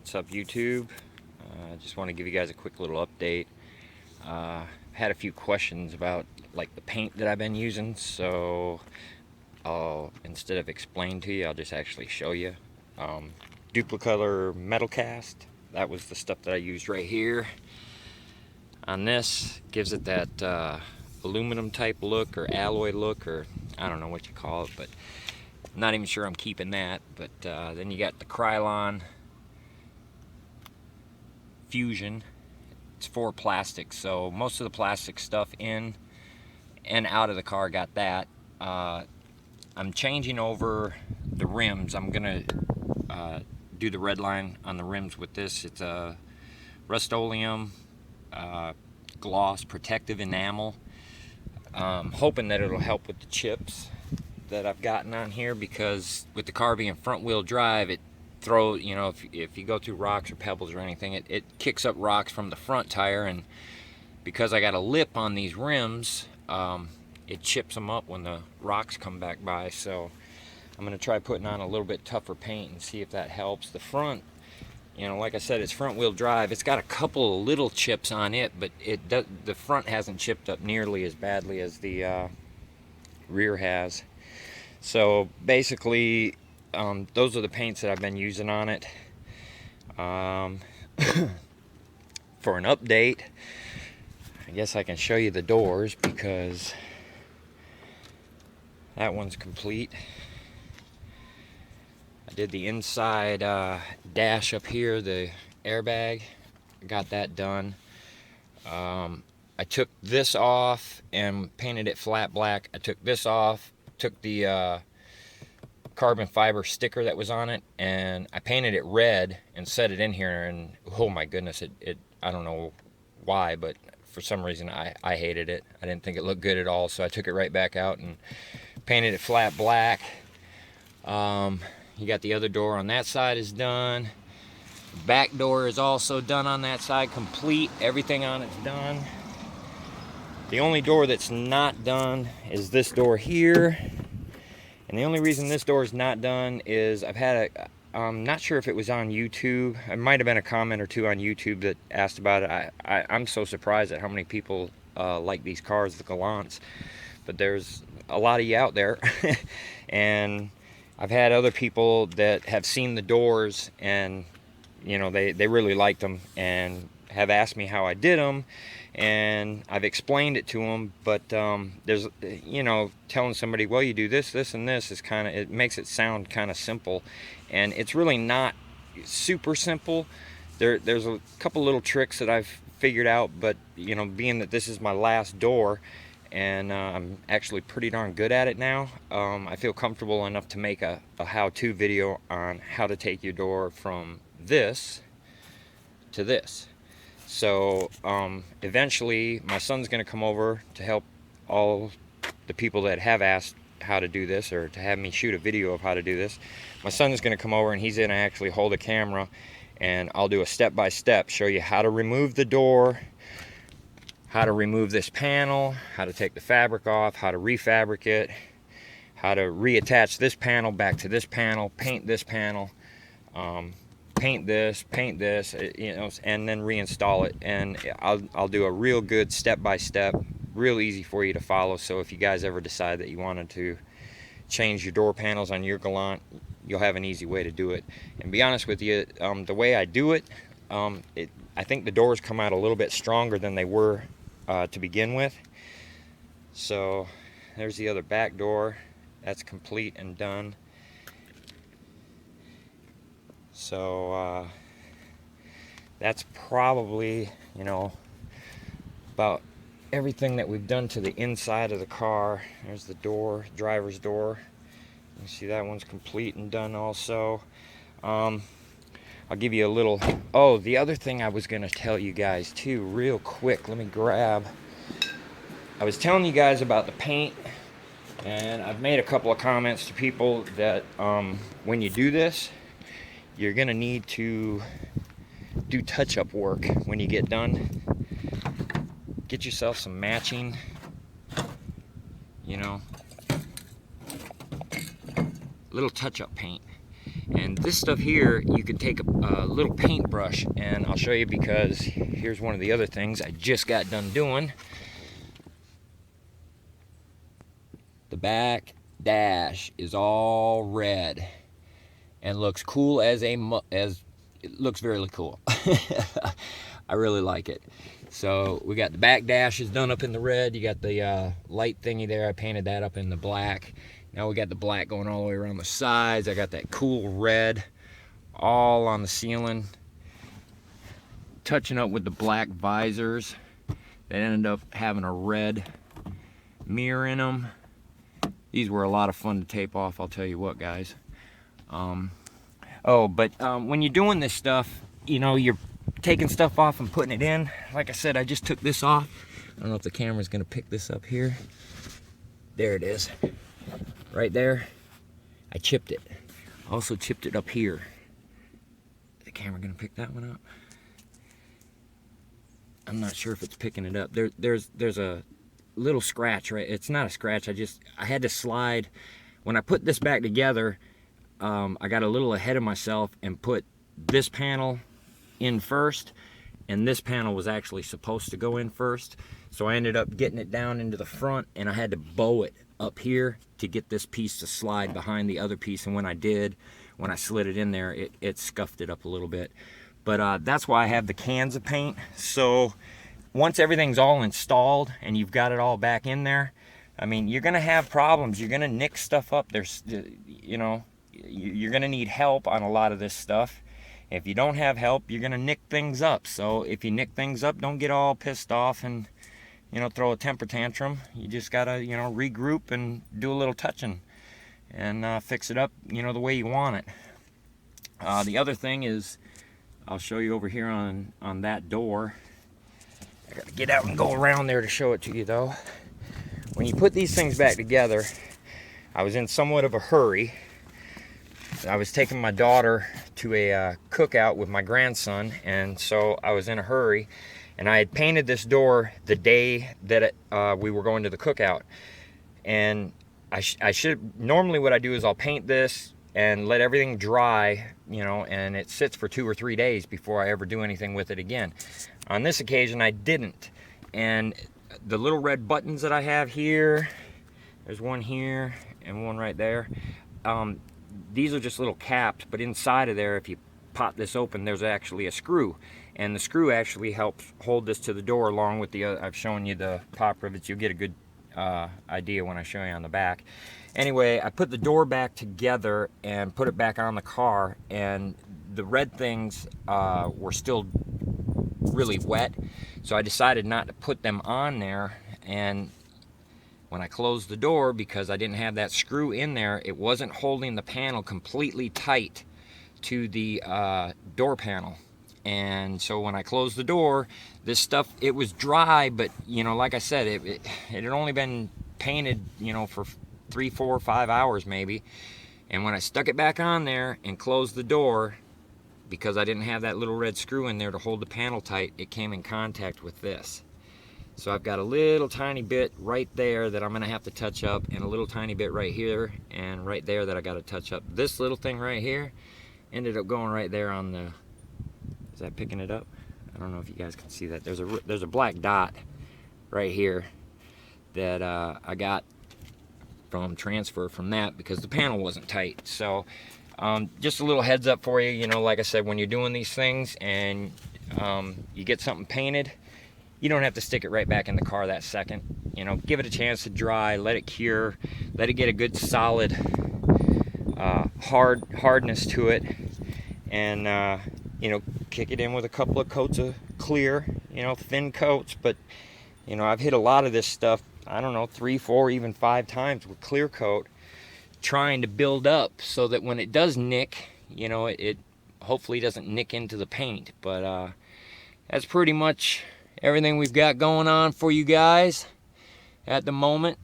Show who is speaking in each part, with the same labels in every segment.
Speaker 1: What's up, YouTube? I just want to give you guys a quick little update. Had a few questions about like the paint that I've been using, so I'll, instead of explain to you, I'll just actually show you. Duplicolor metal cast, that was the stuff that I used right here on this. Gives it that aluminum type look or alloy look, or I don't know what you call it, but I'm not even sure I'm keeping that. But then you got the Krylon Fusion. It's for plastic, so most of the plastic stuff in and out of the car got that. I'm changing over the rims. I'm gonna do the red line on the rims with this. It's a Rust-Oleum gloss protective enamel. Hoping that it'll help with the chips that I've gotten on here, because with the car being front wheel drive, it throws, you know, if you go through rocks or pebbles or anything, it kicks up rocks from the front tire, and because I got a lip on these rims, it chips them up when the rocks come back by. So I'm going to try putting on a little bit tougher paint and see if that helps. The front, you know, like I said, it's front wheel drive. It's got a couple of little chips on it, but the front hasn't chipped up nearly as badly as the rear has. So basically, those are the paints that I've been using on it. For an update, I guess I can show you the doors, because that one's complete. I did the inside dash up here, the airbag. I got that done. I took this off and painted it flat black. I took this off, took the carbon fiber sticker that was on it, and I painted it red and set it in here, and oh my goodness, it I don't know why, but for some reason I hated it. I didn't think it looked good at all, so I took it right back out and painted it flat black. You got the other door on that side is done. Back door is also done on that side, complete. Everything on it's done. The only door that's not done is this door here. And the only reason this door is not done is I've had I'm not sure if it was on YouTube. It might have been a comment or two on YouTube that asked about it. I'm so surprised at how many people like these cars, the Galants. But there's a lot of you out there. And I've had other people that have seen the doors, and you know, they really liked them and have asked me how I did them, and I've explained it to them. But there's, you know, telling somebody, well, you do this, this, and this is kind of, it makes it sound kind of simple, and it's really not super simple. There's a couple little tricks that I've figured out, but you know, being that this is my last door, and I'm actually pretty darn good at it now, I feel comfortable enough to make a how-to video on how to take your door from this to this. So eventually my son's going to come over to help all the people that have asked how to do this, or to have me shoot a video of how to do this. My son's going to come over, and he's going to actually hold a camera, and I'll do a step-by-step, show you how to remove the door, how to remove this panel, how to take the fabric off, how to refabricate it, how to reattach this panel back to this panel, paint this panel, paint this, you know, and then reinstall it. And I'll do a real good step-by-step, real easy for you to follow. So if you guys ever decide that you wanted to change your door panels on your Galant, you'll have an easy way to do it. And be honest with you, the way I do it, I think the doors come out a little bit stronger than they were to begin with. So there's the other back door. That's complete and done. So that's probably, you know, about everything that we've done to the inside of the car. There's the door, driver's door. You see that one's complete and done also. I'll give you a little, oh, the other thing I was going to tell you guys too, real quick, let me grab. I was telling you guys about the paint, and I've made a couple of comments to people that when you do this, you're going to need to do touch-up work when you get done. Get yourself some matching, you know, little touch-up paint. And this stuff here, you can take a little paintbrush, and I'll show you, because here's one of the other things I just got done doing. The back dash is all red and looks cool as it looks very cool. I really like it. So we got the back dash is done up in the red. You got the light thingy there. I painted that up in the black. Now we got the black going all the way around the sides. I got that cool red all on the ceiling. Touching up with the black visors that ended up having a red mirror in them. These were a lot of fun to tape off, I'll tell you what, guys. When you're doing this stuff, you know, you're taking stuff off and putting it in. Like I said, I just took this off. I don't know if the camera's gonna pick this up here. There it is. Right there. I chipped it. Also chipped it up here. Is the camera gonna pick that one up? I'm not sure if it's picking it up. There's a little scratch, right? It's not a scratch. I had to slide. When I put this back together, I got a little ahead of myself and put this panel in first, and this panel was actually supposed to go in first. So I ended up getting it down into the front, and I had to bow it up here to get this piece to slide behind the other piece. And when I slid it in there, it scuffed it up a little bit. But that's why I have the cans of paint. So once everything's all installed and you've got it all back in there, I mean, you're gonna have problems. You're gonna nick stuff up. You know, you're gonna need help on a lot of this stuff. If you don't have help, you're gonna nick things up. So if you nick things up, don't get all pissed off and, you know, throw a temper tantrum. You just gotta, you know, regroup and do a little touching and fix it up, you know, the way you want it. The other thing is, I'll show you over here on that door. I gotta get out and go around there to show it to you though. When you put these things back together, I was in somewhat of a hurry. I was taking my daughter to a cookout with my grandson, and so I was in a hurry, and I had painted this door the day that we were going to the cookout. And I should, normally what I do is I'll paint this and let everything dry, you know, and it sits for 2 or 3 days before I ever do anything with it again. On this occasion, I didn't. And the little red buttons that I have here, there's one here and one right there. These are just little caps, but inside of there, if you pop this open, there's actually a screw. And the screw actually helps hold this to the door along with the other. I've shown you the pop rivets. You'll get a good idea when I show you on the back. Anyway, I put the door back together and put it back on the car, and the red things were still really wet, so I decided not to put them on there. And when I closed the door, because I didn't have that screw in there, it wasn't holding the panel completely tight to the door panel. And so when I closed the door, this stuff, it was dry, but, you know, like I said, it had only been painted, you know, for 3, 4, 5 hours maybe. And when I stuck it back on there and closed the door, because I didn't have that little red screw in there to hold the panel tight, it came in contact with this. So I've got a little tiny bit right there that I'm gonna have to touch up, and a little tiny bit right here and right there that I gotta touch up. This little thing right here ended up going right there on the, is that picking it up? I don't know if you guys can see that. There's a black dot right here that I got from transfer from that because the panel wasn't tight. So just a little heads up for you, you know, like I said, when you're doing these things and you get something painted, you don't have to stick it right back in the car that second. You know, give it a chance to dry, let it cure, let it get a good solid hardness to it, and you know, kick it in with a couple of coats of clear, you know, thin coats. But you know, I've hit a lot of this stuff, I don't know, 3, 4, even 5 times with clear coat, trying to build up so that when it does nick, you know, it hopefully doesn't nick into the paint. But that's pretty much everything we've got going on for you guys at the moment.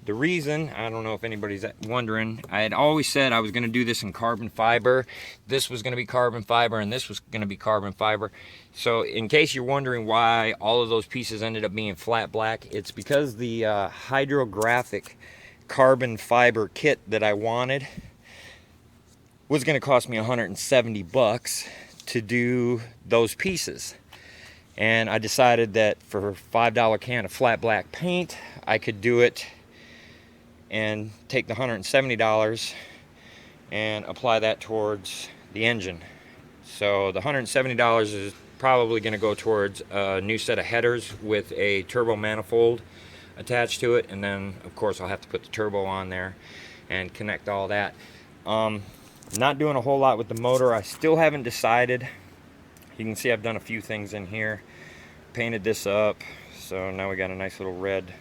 Speaker 1: The reason, I don't know if anybody's wondering, I had always said I was going to do this in carbon fiber. This was going to be carbon fiber, and this was going to be carbon fiber. So in case you're wondering why all of those pieces ended up being flat black, it's because the hydrographic carbon fiber kit that I wanted was going to cost me 170 bucks to do those pieces. And I decided that for a $5 can of flat black paint, I could do it and take the $170 and apply that towards the engine. So the $170 is probably going to go towards a new set of headers with a turbo manifold attached to it, and then of course I'll have to put the turbo on there and connect all that. Not doing a whole lot with the motor. I still haven't decided. You can see I've done a few things in here. Painted this up, so now we got a nice little red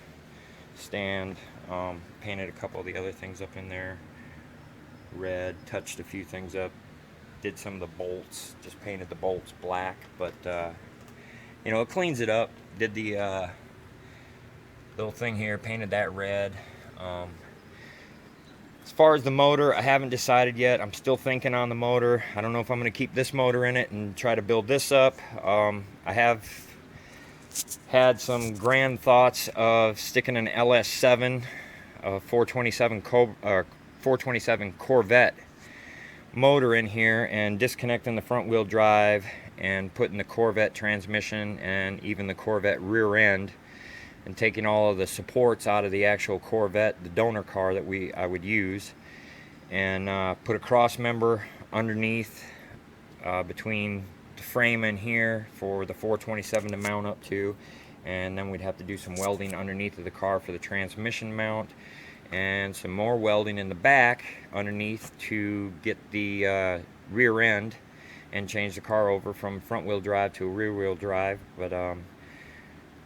Speaker 1: stand. Painted a couple of the other things up in there red, touched a few things up, did some of the bolts, just painted the bolts black, but you know, it cleans it up. Did the little thing here, painted that red. As far as the motor, I haven't decided yet. I'm still thinking on the motor. I don't know if I'm going to keep this motor in it and try to build this up. I have had some grand thoughts of sticking an LS7 427 Corvette motor in here and disconnecting the front wheel drive and putting the Corvette transmission and even the Corvette rear end, and taking all of the supports out of the actual Corvette, the donor car that I would use, and put a cross member underneath between the frame in here for the 427 to mount up to, and then we'd have to do some welding underneath of the car for the transmission mount, and some more welding in the back underneath to get the rear end and change the car over from front wheel drive to a rear wheel drive. But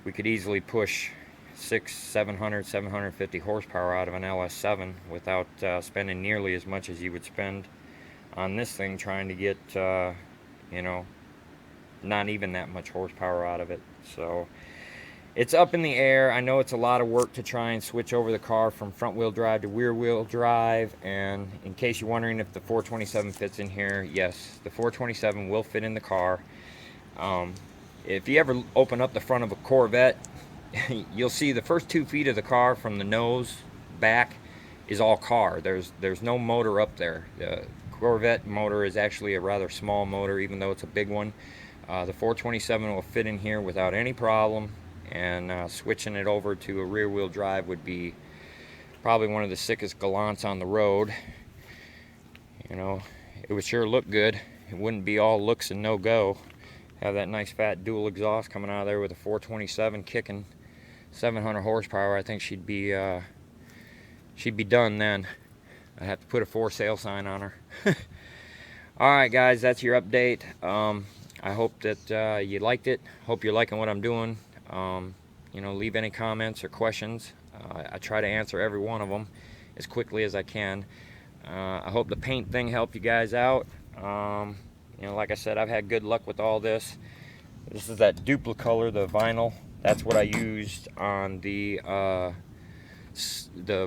Speaker 1: we could easily push 750 horsepower out of an LS7 without spending nearly as much as you would spend on this thing trying to get you know, not even that much horsepower out of it. So it's up in the air. I know it's a lot of work to try and switch over the car from front wheel drive to rear wheel drive, and in case you're wondering if the 427 fits in here, yes, the 427 will fit in the car. If you ever open up the front of a Corvette, you'll see the first 2 feet of the car from the nose back is all car. There's no motor up there. The Corvette motor is actually a rather small motor, even though it's a big one. The 427 will fit in here without any problem, and switching it over to a rear wheel drive would be probably one of the sickest galants on the road. You know, it would sure look good. It wouldn't be all looks and no go. Have that nice fat dual exhaust coming out of there with a 427 kicking 700 horsepower. I think she'd be done then. I'd have to put a for sale sign on her. Alright guys, that's your update. I hope that you liked it. Hope you're liking what I'm doing. You know, leave any comments or questions. I try to answer every one of them as quickly as I can. I hope the paint thing helped you guys out. You know, like I said, I've had good luck with all this. This is that Duplicolor, the vinyl. That's what I used on the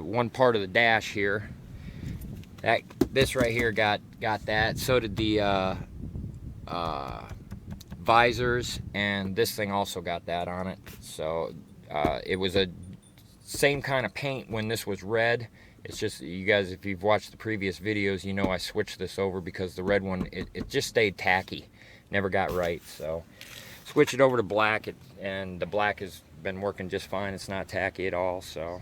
Speaker 1: one part of the dash here. This right here got that. So did the visors, and this thing also got that on it. So it was a same kind of paint when this was red. It's just, you guys, if you've watched the previous videos, you know I switched this over because the red one, it just stayed tacky, never got right. So switch it over to black, and the black has been working just fine. It's not tacky at all. So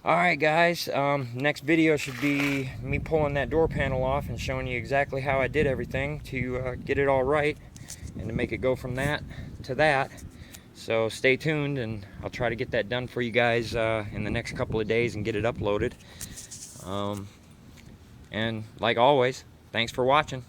Speaker 1: alright guys, next video should be me pulling that door panel off and showing you exactly how I did everything to get it all right and to make it go from that to that. So stay tuned, and I'll try to get that done for you guys in the next couple of days and get it uploaded. And like always, thanks for watching.